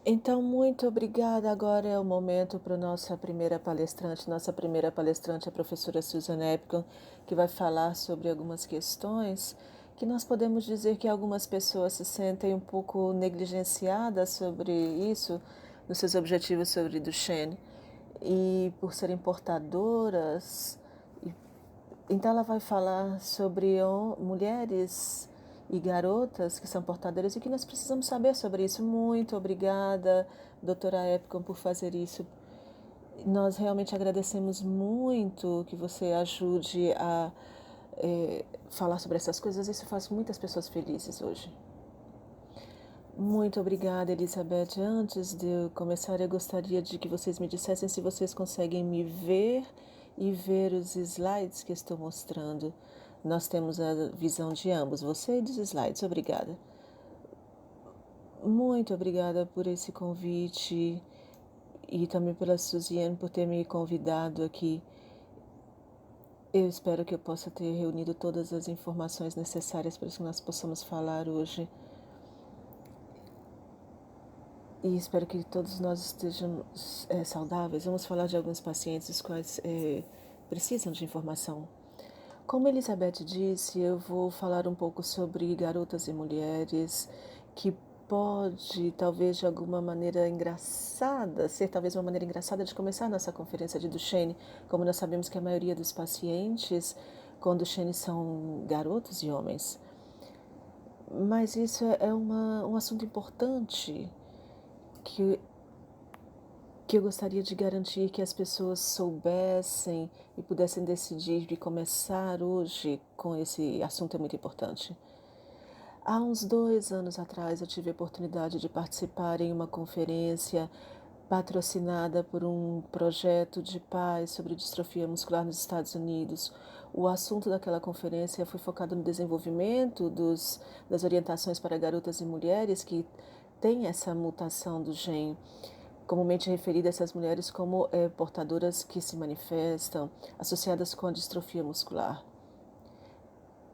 Então, muito obrigada. Agora é o momento para a nossa primeira palestrante. Nossa primeira palestrante é a professora Susan Epton, que vai falar sobre algumas questões que nós podemos dizer que algumas pessoas se sentem um pouco negligenciadas sobre isso, nos seus objetivos sobre Duchenne, e por serem portadoras. Então, ela vai falar sobre mulheres e garotas que são portadoras e que nós precisamos saber sobre isso. Muito obrigada, doutora Epcom, por fazer isso. Nós realmente agradecemos muito que você ajude a falar sobre essas coisas. Isso faz muitas pessoas felizes hoje. Muito obrigada, Elizabeth. Antes de eu começar, eu gostaria de que vocês me dissessem se vocês conseguem me ver e ver os slides que estou mostrando. Nós temos a visão de ambos, você e dos slides. Obrigada. Muito obrigada por esse convite e também pela Suziane por ter me convidado aqui. Eu espero que eu possa ter reunido todas as informações necessárias para que nós possamos falar hoje. E espero que todos nós estejamos saudáveis. Vamos falar de alguns pacientes os quais precisam de informação. Como Elizabeth disse, eu vou falar um pouco sobre garotas e mulheres, que pode, talvez de alguma maneira engraçada, ser talvez uma maneira engraçada de começar nossa conferência de Duchenne, como nós sabemos que a maioria dos pacientes com Duchenne são garotos e homens. Mas isso é um assunto importante que eu gostaria de garantir que as pessoas soubessem e pudessem decidir de começar hoje com esse assunto. É muito importante. Há uns 2 anos atrás eu tive a oportunidade de participar em uma conferência patrocinada por um projeto de paz sobre distrofia muscular nos Estados Unidos. O assunto daquela conferência foi focado no desenvolvimento das orientações para garotas e mulheres que têm essa mutação do gene, comumente referida a essas mulheres como portadoras que se manifestam associadas com a distrofia muscular.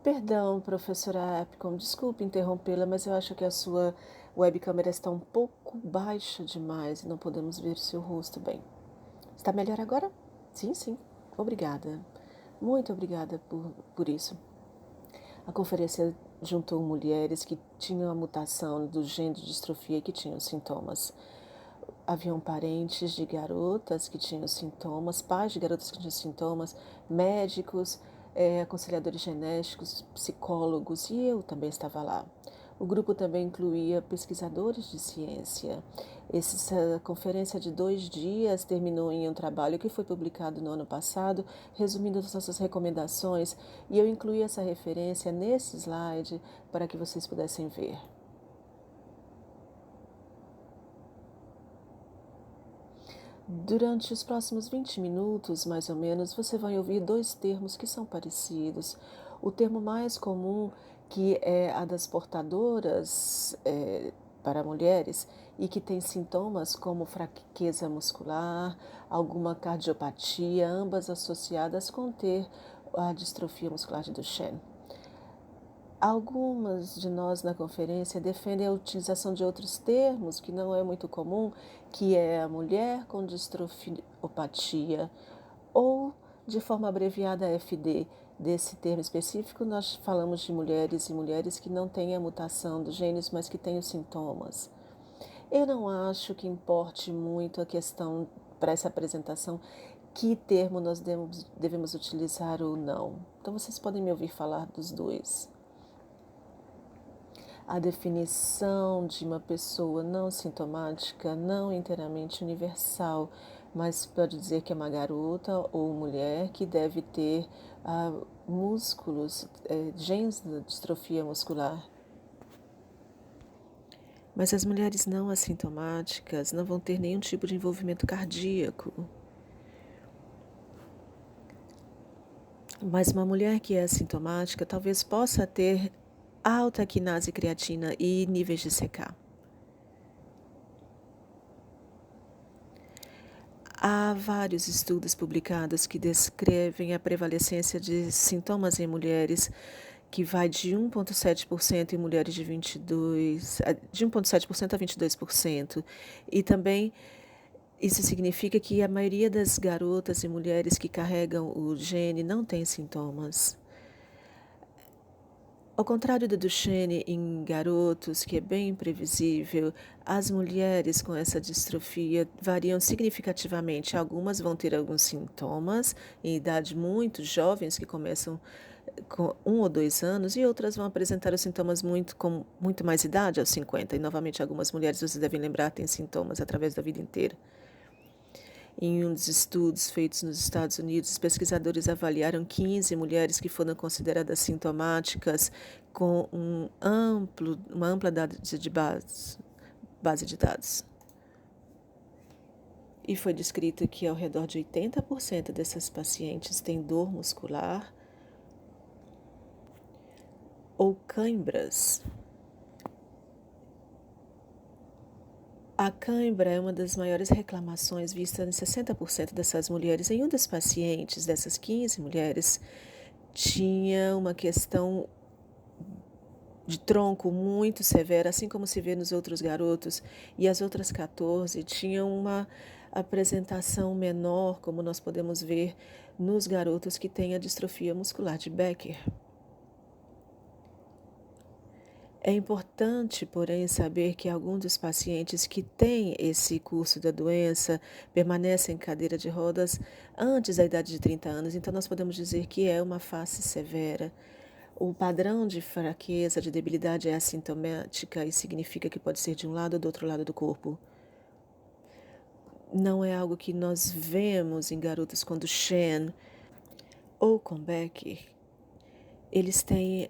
Perdão, professora Epcom, desculpe interrompê-la, mas eu acho que a sua webcâmera está um pouco baixa demais e não podemos ver seu rosto bem. Está melhor agora? Sim, sim. Obrigada. Muito obrigada por isso. A conferência juntou mulheres que tinham a mutação do gene de distrofia e que tinham sintomas. Haviam parentes de garotas que tinham sintomas, pais de garotas que tinham sintomas, médicos, aconselhadores genéticos, psicólogos, e eu também estava lá. O grupo também incluía pesquisadores de ciência. Essa conferência de 2 dias terminou em um trabalho que foi publicado no ano passado, resumindo as nossas recomendações, e eu incluí essa referência nesse slide para que vocês pudessem ver. Durante os próximos 20 minutos, mais ou menos, você vai ouvir 2 termos que são parecidos. O termo mais comum, que é a das portadoras para mulheres e que tem sintomas como fraqueza muscular, alguma cardiopatia, ambas associadas com ter a distrofia muscular de Duchenne. Algumas de nós na conferência defendem a utilização de outros termos, que não é muito comum, que é a mulher com distrofiopatia, ou, de forma abreviada, FD. Desse termo específico, nós falamos de mulheres e mulheres que não têm a mutação dos genes, mas que têm os sintomas. Eu não acho que importe muito a questão para essa apresentação que termo nós devemos utilizar ou não. Então, vocês podem me ouvir falar dos dois. A definição de uma pessoa não sintomática não inteiramente universal, mas pode dizer que é uma garota ou mulher que deve ter músculos, genes de distrofia muscular. Mas as mulheres não assintomáticas não vão ter nenhum tipo de envolvimento cardíaco. Mas uma mulher que é assintomática talvez possa ter alta quinase creatina e níveis de CK. Há vários estudos publicados que descrevem a prevalecência de sintomas em mulheres que vai de 1,7% em mulheres de 22, de 1,7% a 22%. E também isso significa que a maioria das garotas e mulheres que carregam o gene não tem sintomas. Ao contrário do Duchenne em garotos, que é bem imprevisível, as mulheres com essa distrofia variam significativamente. Algumas vão ter alguns sintomas em idade muito jovens, que começam com 1 ou 2 anos, e outras vão apresentar os sintomas com muito mais idade, aos 50. E, novamente, algumas mulheres, vocês devem lembrar, têm sintomas através da vida inteira. Em um dos estudos feitos nos Estados Unidos, os pesquisadores avaliaram 15 mulheres que foram consideradas sintomáticas com uma ampla base de dados. E foi descrito que ao redor de 80% dessas pacientes têm dor muscular ou cãibras. A cãibra é uma das maiores reclamações vistas em 60% dessas mulheres. Em um dos pacientes, dessas 15 mulheres, tinha uma questão de tronco muito severa, assim como se vê nos outros garotos, e as outras 14 tinham uma apresentação menor, como nós podemos ver nos garotos que têm a distrofia muscular de Becker. É importante, porém, saber que alguns dos pacientes que têm esse curso da doença permanecem em cadeira de rodas antes da idade de 30 anos, então nós podemos dizer que é uma fase severa. O padrão de fraqueza, de debilidade é assintomática e significa que pode ser de um lado ou do outro lado do corpo. Não é algo que nós vemos em garotos com Duchenne ou com Becker. Eles têm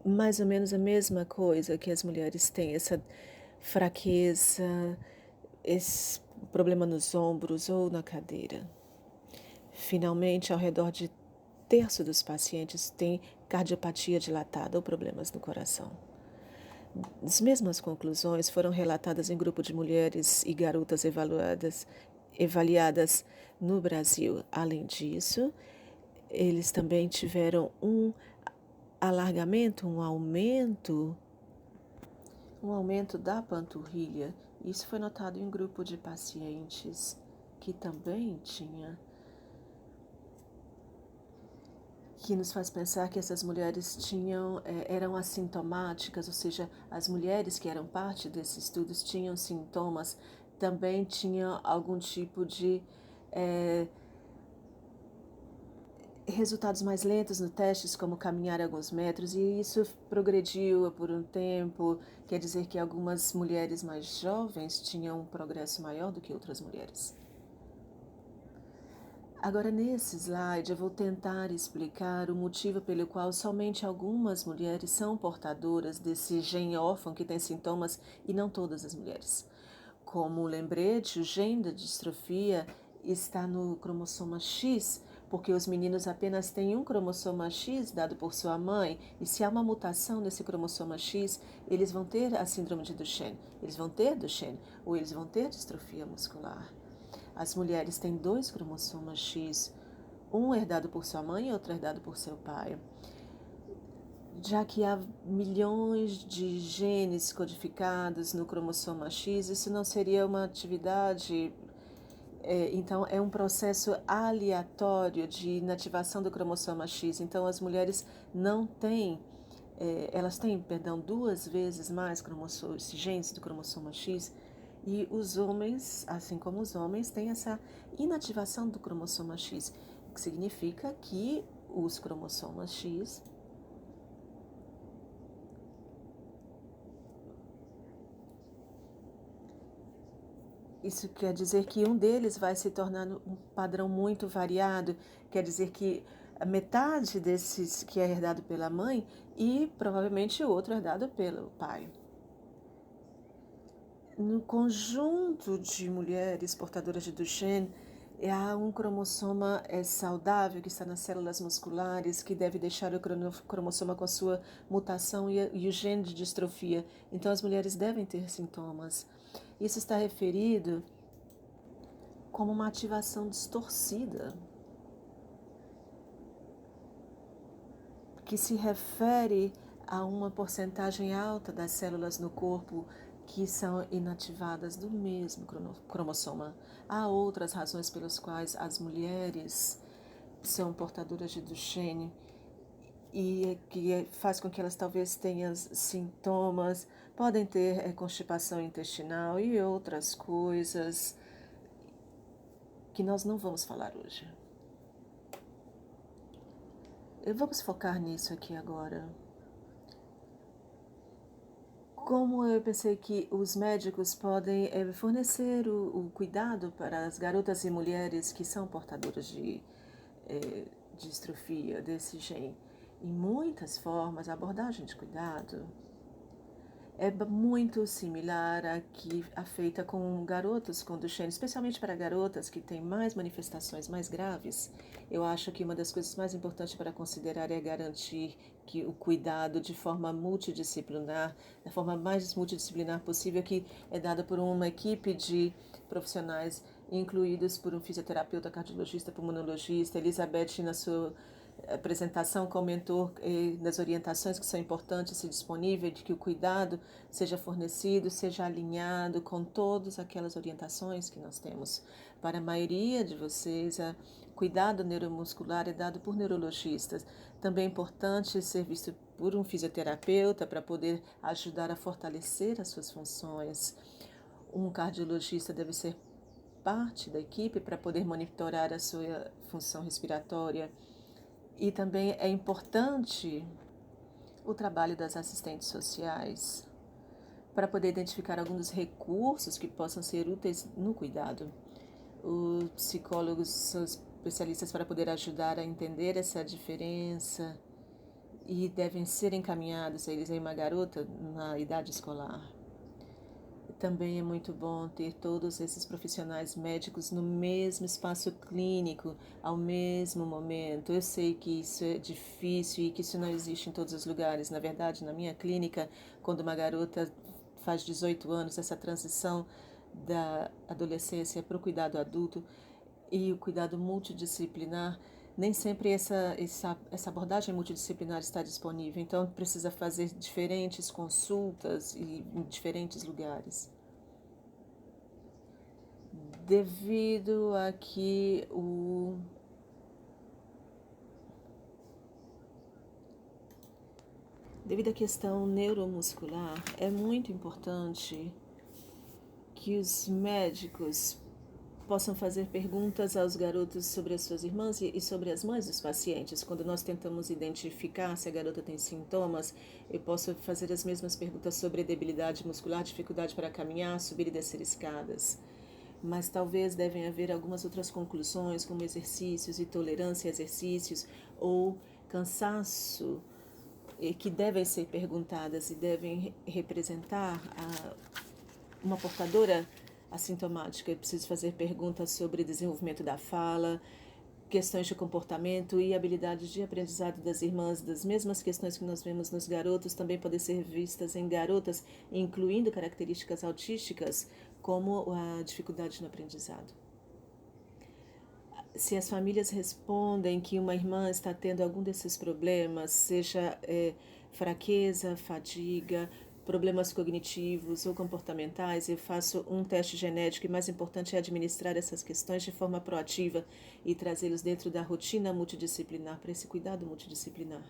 mais ou menos a mesma coisa que as mulheres têm, essa fraqueza, esse problema nos ombros ou na cadeira. Finalmente, ao redor de terço dos pacientes tem cardiopatia dilatada ou problemas no coração. As mesmas conclusões foram relatadas em grupo de mulheres e garotas avaliadas no Brasil. Além disso, eles também tiveram um alargamento, um aumento da panturrilha. Isso foi notado em um grupo de pacientes que também tinha, que nos faz pensar que essas mulheres eram assintomáticas, ou seja, as mulheres que eram parte desses estudos tinham sintomas, também tinham algum tipo de resultados mais lentos no testes, como caminhar alguns metros, e isso progrediu por um tempo. Quer dizer que algumas mulheres mais jovens tinham um progresso maior do que outras mulheres. Agora, nesse slide, eu vou tentar explicar o motivo pelo qual somente algumas mulheres são portadoras desse gene órfão que tem sintomas e não todas as mulheres. Como lembrete, o gene da distrofia está no cromossoma X, porque os meninos apenas têm um cromossoma X dado por sua mãe, e se há uma mutação nesse cromossoma X, eles vão ter a síndrome de Duchenne, eles vão ter Duchenne, ou eles vão ter distrofia muscular. As mulheres têm 2 cromossomas X, um herdado por sua mãe e outro herdado por seu pai. Já que há milhões de genes codificados no cromossoma X, isso não seria uma atividade, então é um processo aleatório de inativação do cromossoma X. Então as mulheres não têm, elas têm, 2 vezes mais genes do cromossoma X, e os homens, assim como os homens, têm essa inativação do cromossoma X, que significa que os cromossomas X isso quer dizer que um deles vai se tornar um padrão muito variado, quer dizer que a metade desses que é herdado pela mãe e provavelmente o outro herdado pelo pai. No conjunto de mulheres portadoras de Duchenne, há um cromossoma saudável que está nas células musculares, que deve deixar o cromossoma com a sua mutação e o gene de distrofia. Então, as mulheres devem ter sintomas. Isso está referido como uma ativação distorcida. que se refere a uma porcentagem alta das células no corpo que são inativadas do mesmo cromossoma. Há outras razões pelas quais as mulheres são portadoras de Duchenne e que faz com que elas talvez tenham sintomas, podem ter constipação intestinal e outras coisas que nós não vamos falar hoje. Vamos focar nisso aqui agora. Como eu pensei que os médicos podem fornecer o cuidado para as garotas e mulheres que são portadoras de distrofia desse gene, em muitas formas, a abordagem de cuidado é muito similar à que a feita com garotos com Duchenne, especialmente para garotas que têm mais manifestações mais graves. Eu acho que uma das coisas mais importantes para considerar é garantir que o cuidado de forma multidisciplinar, da forma mais multidisciplinar possível, que é dada por uma equipe de profissionais, incluídos por um fisioterapeuta, cardiologista, pulmonologista. Elizabeth, na sua apresentação, comentou das orientações que são importantes e disponíveis, de que o cuidado seja fornecido, seja alinhado com todas aquelas orientações que nós temos. Para a maioria de vocês, o cuidado neuromuscular é dado por neurologistas. Também é importante ser visto por um fisioterapeuta para poder ajudar a fortalecer as suas funções. Um cardiologista deve ser parte da equipe para poder monitorar a sua função respiratória. E também é importante o trabalho das assistentes sociais para poder identificar alguns dos recursos que possam ser úteis no cuidado. Os psicólogos são especialistas para poder ajudar a entender essa diferença e devem ser encaminhados a eles em uma garota na idade escolar. Também é muito bom ter todos esses profissionais médicos no mesmo espaço clínico, ao mesmo momento. Eu sei que isso é difícil e que isso não existe em todos os lugares. Na verdade, na minha clínica, quando uma garota faz 18 anos, essa transição da adolescência para o cuidado adulto e o cuidado multidisciplinar, nem sempre essa abordagem multidisciplinar está disponível. Então, precisa fazer diferentes consultas em diferentes lugares. Devido a que devido à questão neuromuscular, é muito importante que os médicos possam fazer perguntas aos garotos sobre as suas irmãs e sobre as mães dos pacientes. Quando nós tentamos identificar se a garota tem sintomas, eu posso fazer as mesmas perguntas sobre debilidade muscular, dificuldade para caminhar, subir e descer escadas. Mas talvez devem haver algumas outras conclusões, como exercícios e tolerância a exercícios, ou cansaço, que devem ser perguntadas e devem representar uma portadora assintomática. Eu preciso fazer perguntas sobre desenvolvimento da fala, questões de comportamento e habilidades de aprendizado das irmãs. Das mesmas questões que nós vemos nos garotos também podem ser vistas em garotas, incluindo características autísticas, como a dificuldade no aprendizado. Se as famílias respondem que uma irmã está tendo algum desses problemas, seja fraqueza, fadiga, problemas cognitivos ou comportamentais, eu faço um teste genético e, mais importante, é administrar essas questões de forma proativa e trazê-los dentro da rotina multidisciplinar, para esse cuidado multidisciplinar.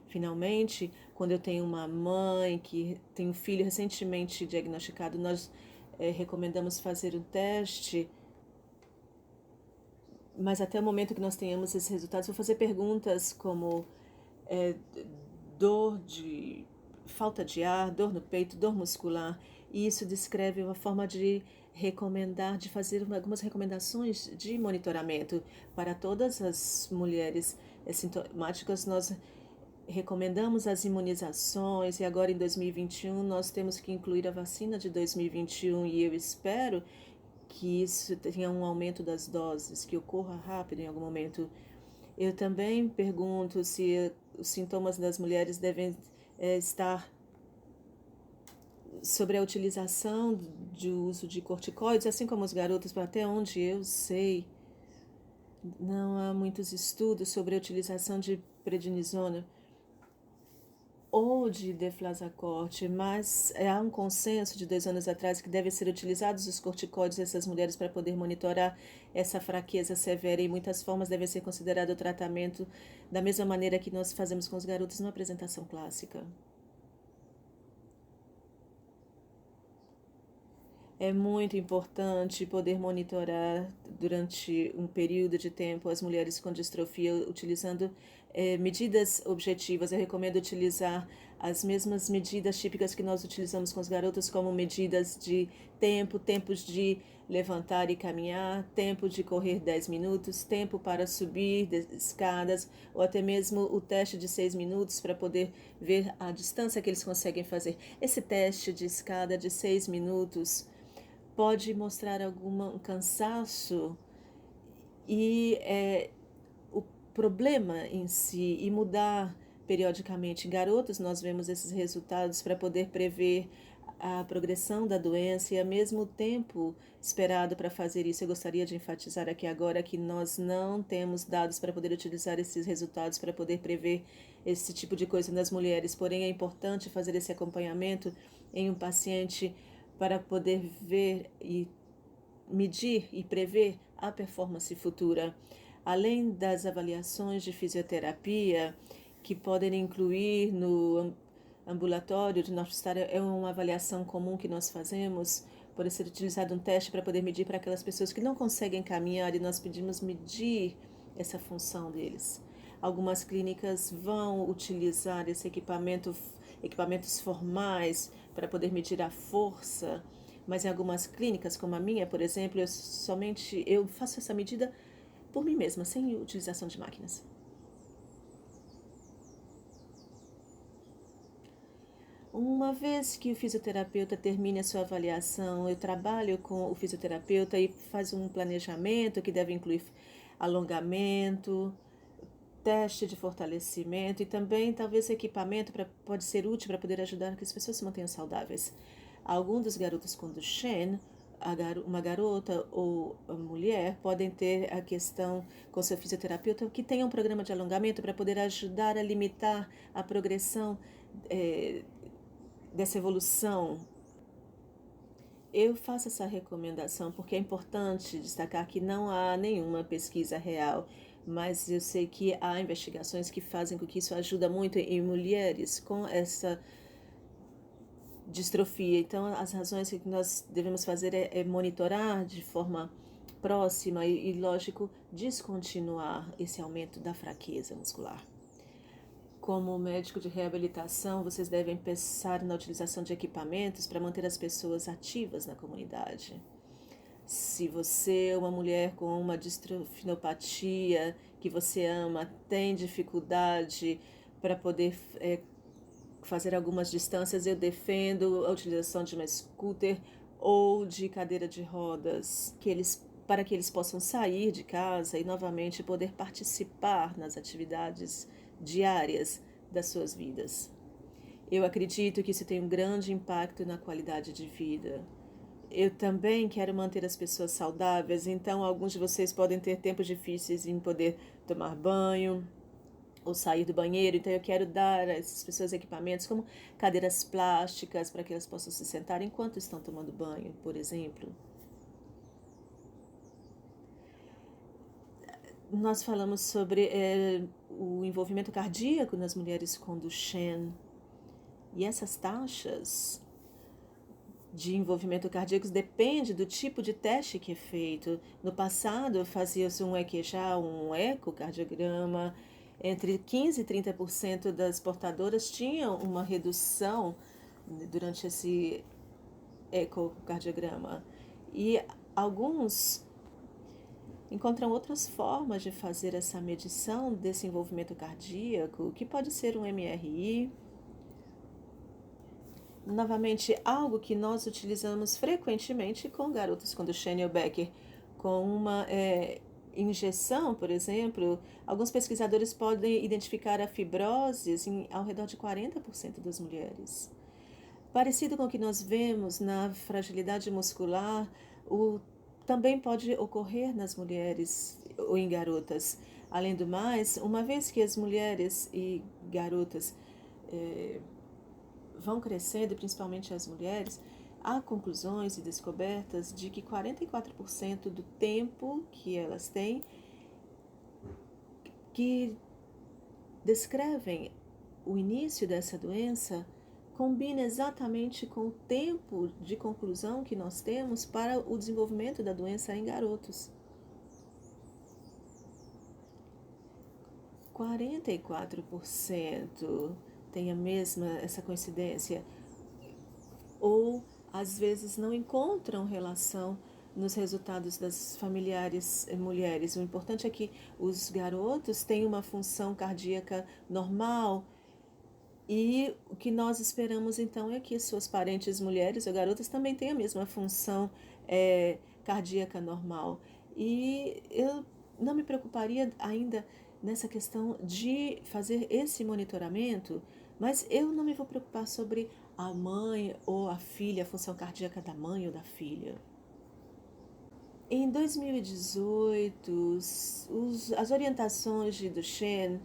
Finalmente, quando eu tenho uma mãe que tem um filho recentemente diagnosticado, nós recomendamos fazer um teste, mas até o momento que nós tenhamos esses resultados, vou fazer perguntas como dor de falta de ar, dor no peito, dor muscular, e isso descreve uma forma de recomendar, de fazer algumas recomendações de monitoramento para todas as mulheres sintomáticas. Nós recomendamos as imunizações e agora em 2021 nós temos que incluir a vacina de 2021 e eu espero que isso tenha um aumento das doses, que ocorra rápido em algum momento. Eu também pergunto se os sintomas das mulheres devem estar sobre a utilização de uso de corticoides, assim como os garotos, até onde eu sei, não há muitos estudos sobre a utilização de prednisona, ou de deflazacort, mas há um consenso de 2 anos atrás que devem ser utilizados os corticóides dessas mulheres para poder monitorar essa fraqueza severa, e muitas formas devem ser considerado o tratamento da mesma maneira que nós fazemos com os garotos numa apresentação clássica. É muito importante poder monitorar durante um período de tempo as mulheres com distrofia utilizando medidas objetivas. Eu recomendo utilizar as mesmas medidas típicas que nós utilizamos com os garotos, como medidas de tempo, tempos de levantar e caminhar, tempo de correr 10 minutos, tempo para subir escadas, ou até mesmo o teste de 6 minutos para poder ver a distância que eles conseguem fazer. Esse teste de escada de 6 minutos pode mostrar algum cansaço e o problema em si, e mudar periodicamente. Em garotos, nós vemos esses resultados para poder prever a progressão da doença e ao mesmo tempo esperado para fazer isso. Eu gostaria de enfatizar aqui agora que nós não temos dados para poder utilizar esses resultados para poder prever esse tipo de coisa nas mulheres, porém é importante fazer esse acompanhamento em um paciente para poder ver e medir e prever a performance futura. Além das avaliações de fisioterapia, que podem incluir no ambulatório de North Star, é uma avaliação comum que nós fazemos. Pode ser utilizado um teste para poder medir para aquelas pessoas que não conseguem caminhar, e nós pedimos medir essa função deles. Algumas clínicas vão utilizar esse equipamentos formais para poder medir a força, mas em algumas clínicas, como a minha, por exemplo, eu faço essa medida por mim mesma, sem utilização de máquinas. Uma vez que o fisioterapeuta termine a sua avaliação, eu trabalho com o fisioterapeuta e faz um planejamento que deve incluir alongamento, teste de fortalecimento e também talvez equipamento pode ser útil para poder ajudar que as pessoas se mantenham saudáveis. Alguns dos garotos com Duchenne, uma garota ou uma mulher, podem ter a questão com seu fisioterapeuta que tenha um programa de alongamento para poder ajudar a limitar a progressão dessa evolução. Eu faço essa recomendação porque é importante destacar que não há nenhuma pesquisa real, mas eu sei que há investigações que fazem com que isso ajuda muito em mulheres com essa distrofia. Então, as razões que nós devemos fazer é monitorar de forma próxima e, lógico, descontinuar esse aumento da fraqueza muscular. Como médico de reabilitação, vocês devem pensar na utilização de equipamentos para manter as pessoas ativas na comunidade. Se você é uma mulher com uma distrofinopatia que você ama, tem dificuldade para poder fazer algumas distâncias, eu defendo a utilização de uma scooter ou de cadeira de rodas, para que eles possam sair de casa e novamente poder participar nas atividades diárias das suas vidas. Eu acredito que isso tem um grande impacto na qualidade de vida. Eu também quero manter as pessoas saudáveis, então alguns de vocês podem ter tempos difíceis em poder tomar banho ou sair do banheiro, então eu quero dar a essas pessoas equipamentos como cadeiras plásticas para que elas possam se sentar enquanto estão tomando banho, por exemplo. Nós falamos sobre o envolvimento cardíaco nas mulheres com Duchenne, e essas taxas de envolvimento cardíaco depende do tipo de teste que é feito. No passado, fazia-se um EQG, um ecocardiograma. Entre 15% e 30% das portadoras tinham uma redução durante esse ecocardiograma. E alguns encontram outras formas de fazer essa medição desse envolvimento cardíaco, que pode ser um MRI. Novamente, algo que nós utilizamos frequentemente com garotos com Duchenne ou Becker, com uma injeção, por exemplo. Alguns pesquisadores podem identificar a fibrose ao redor de 40% das mulheres. Parecido com o que nós vemos na fragilidade muscular, também pode ocorrer nas mulheres ou em garotas. Além do mais, uma vez que as mulheres e garotas vão crescendo, principalmente as mulheres, há conclusões e descobertas de que 44% do tempo que elas têm que descrevem o início dessa doença combina exatamente com o tempo de conclusão que nós temos para o desenvolvimento da doença em garotos. 44% tem a mesma essa coincidência, ou às vezes não encontram relação nos resultados das familiares mulheres. O importante é que os garotos têm uma função cardíaca normal, e o que nós esperamos então é que suas parentes mulheres ou garotas também tenham a mesma função cardíaca normal. E eu não me preocuparia ainda nessa questão de fazer esse monitoramento, mas eu não me vou preocupar sobre a mãe ou a filha, a função cardíaca da mãe ou da filha. Em 2018, as orientações de Duchenne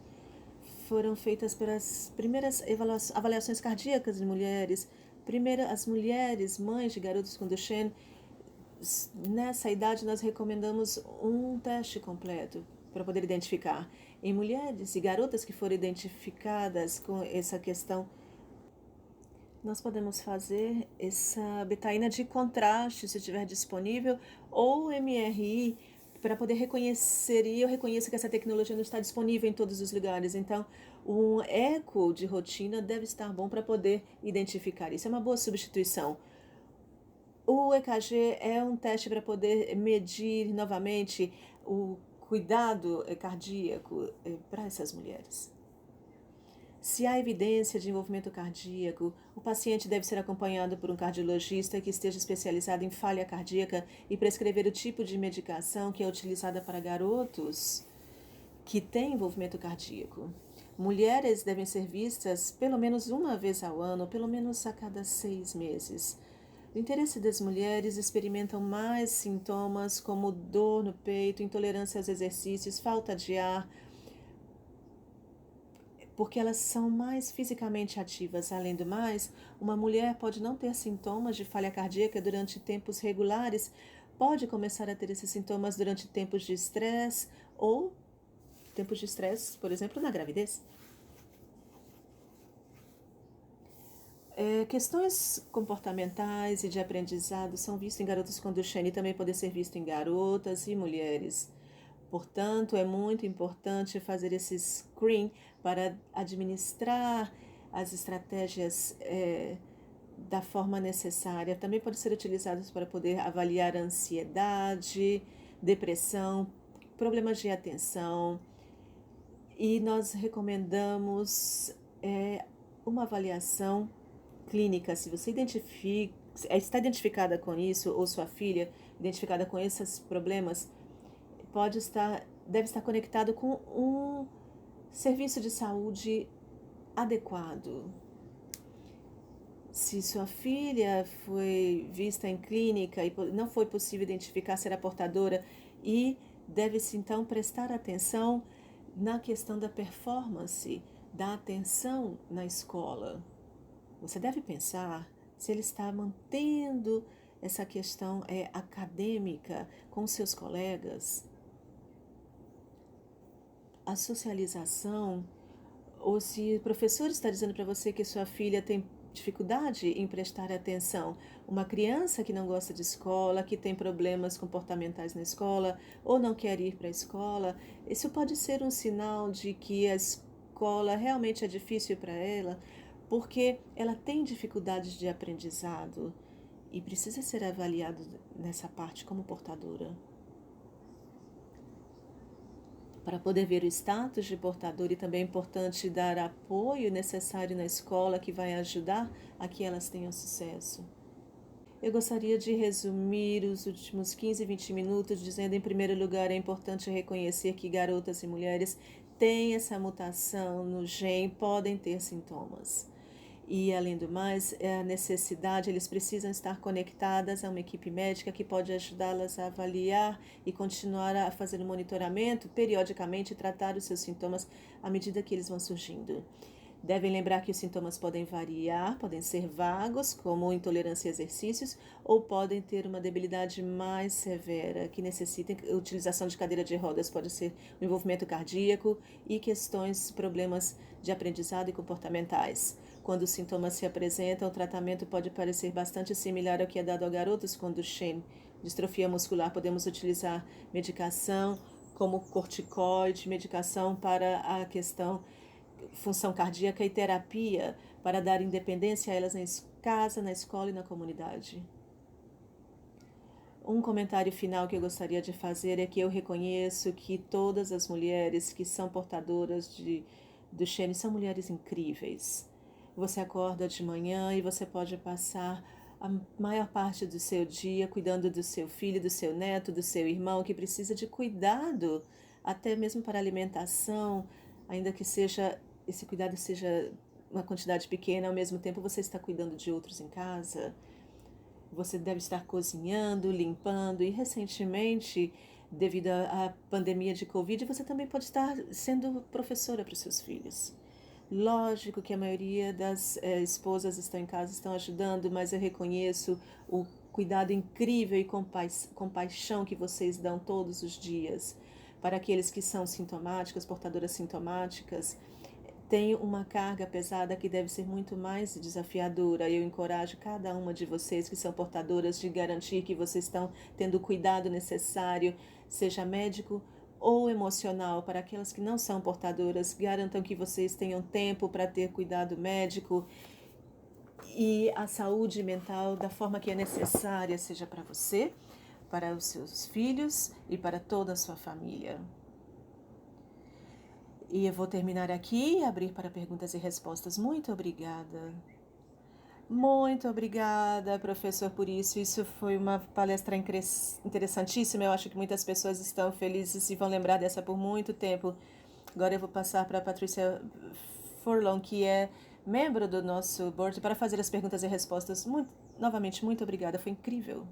foram feitas pelas primeiras avaliações cardíacas de mulheres. Primeiro, as mulheres, mães de garotos com Duchenne, nessa idade nós recomendamos um teste completo para poder identificar. Em mulheres e garotas que foram identificadas com essa questão, nós podemos fazer essa betaína de contraste, se estiver disponível, ou MRI, para poder reconhecer, e eu reconheço que essa tecnologia não está disponível em todos os lugares, então um eco de rotina deve estar bom para poder identificar isso. É uma boa substituição. O EKG é um teste para poder medir novamente o cuidado cardíaco para essas mulheres. Se há evidência de envolvimento cardíaco, o paciente deve ser acompanhado por um cardiologista que esteja especializado em falha cardíaca e prescrever o tipo de medicação que é utilizada para garotos que têm envolvimento cardíaco. Mulheres devem ser vistas pelo menos uma vez ao ano, pelo menos a cada 6 meses. O interesse das mulheres experimentam mais sintomas como dor no peito, intolerância aos exercícios, falta de ar, porque elas são mais fisicamente ativas. Além do mais, uma mulher pode não ter sintomas de falha cardíaca durante tempos regulares, pode começar a ter esses sintomas durante tempos de estresse ou tempos de estresse, por exemplo, na gravidez. Questões comportamentais e de aprendizado são vistas em garotos com Duchenne e também podem ser vistas em garotas e mulheres. Portanto, é muito importante fazer esse screen para administrar as estratégias da forma necessária. Também pode ser utilizados para poder avaliar ansiedade, depressão, problemas de atenção. E nós recomendamos uma avaliação clínica. Se você está identificada com isso, ou sua filha identificada com esses problemas, deve estar conectado com um serviço de saúde adequado. Se sua filha foi vista em clínica e não foi possível identificar se era portadora, e deve-se então prestar atenção na questão da performance, da atenção na escola. Você deve pensar se ele está mantendo essa questão acadêmica com seus colegas, a socialização, ou se o professor está dizendo para você que sua filha tem dificuldade em prestar atenção. Uma criança que não gosta de escola, que tem problemas comportamentais na escola ou não quer ir para a escola, isso pode ser um sinal de que a escola realmente é difícil para ela, porque ela tem dificuldades de aprendizado e precisa ser avaliado nessa parte como portadora. Para poder ver o status de portador, e também é importante dar apoio necessário na escola que vai ajudar a que elas tenham sucesso. Eu gostaria de resumir os últimos 15, 20 minutos dizendo, em primeiro lugar, é importante reconhecer que garotas e mulheres têm essa mutação no gene, podem ter sintomas. E, além do mais, a necessidade, eles precisam estar conectadas a uma equipe médica que pode ajudá-las a avaliar e continuar a fazer o monitoramento periodicamente e tratar os seus sintomas à medida que eles vão surgindo. Devem lembrar que os sintomas podem variar, podem ser vagos, como intolerância a exercícios, ou podem ter uma debilidade mais severa, que necessita utilização de cadeira de rodas, pode ser o envolvimento cardíaco e questões, problemas de aprendizado e comportamentais. Quando os sintomas se apresentam, o tratamento pode parecer bastante similar ao que é dado a garotos com Duchenne. Distrofia muscular, podemos utilizar medicação como corticoide, medicação para a questão função cardíaca e terapia para dar independência a elas na casa, na escola e na comunidade. Um comentário final que eu gostaria de fazer é que eu reconheço que todas as mulheres que são portadoras de Duchenne são mulheres incríveis. Você acorda de manhã e você pode passar a maior parte do seu dia cuidando do seu filho, do seu neto, do seu irmão, que precisa de cuidado, até mesmo para alimentação, ainda que esse cuidado seja uma quantidade pequena, ao mesmo tempo você está cuidando de outros em casa. Você deve estar cozinhando, limpando e recentemente, devido à pandemia de Covid, você também pode estar sendo professora para os seus filhos. Lógico que a maioria das esposas estão em casa, estão ajudando, mas eu reconheço o cuidado incrível e compaixão que vocês dão todos os dias para aqueles que são sintomáticas, portadoras sintomáticas. Tem uma carga pesada que deve ser muito mais desafiadora. Eu encorajo cada uma de vocês que são portadoras de garantir que vocês estão tendo o cuidado necessário, seja médico ou emocional. Para aquelas que não são portadoras, garantam que vocês tenham tempo para ter cuidado médico e a saúde mental da forma que é necessária, seja para você, para os seus filhos e para toda a sua família. E eu vou terminar aqui e abrir para perguntas e respostas. Muito obrigada. Muito obrigada, professor, por isso. Isso foi uma palestra interessantíssima. Eu acho que muitas pessoas estão felizes e vão lembrar dessa por muito tempo. Agora eu vou passar para a Patrícia Furlong, que é membro do nosso board, para fazer as perguntas e respostas. Novamente, muito obrigada. Foi incrível.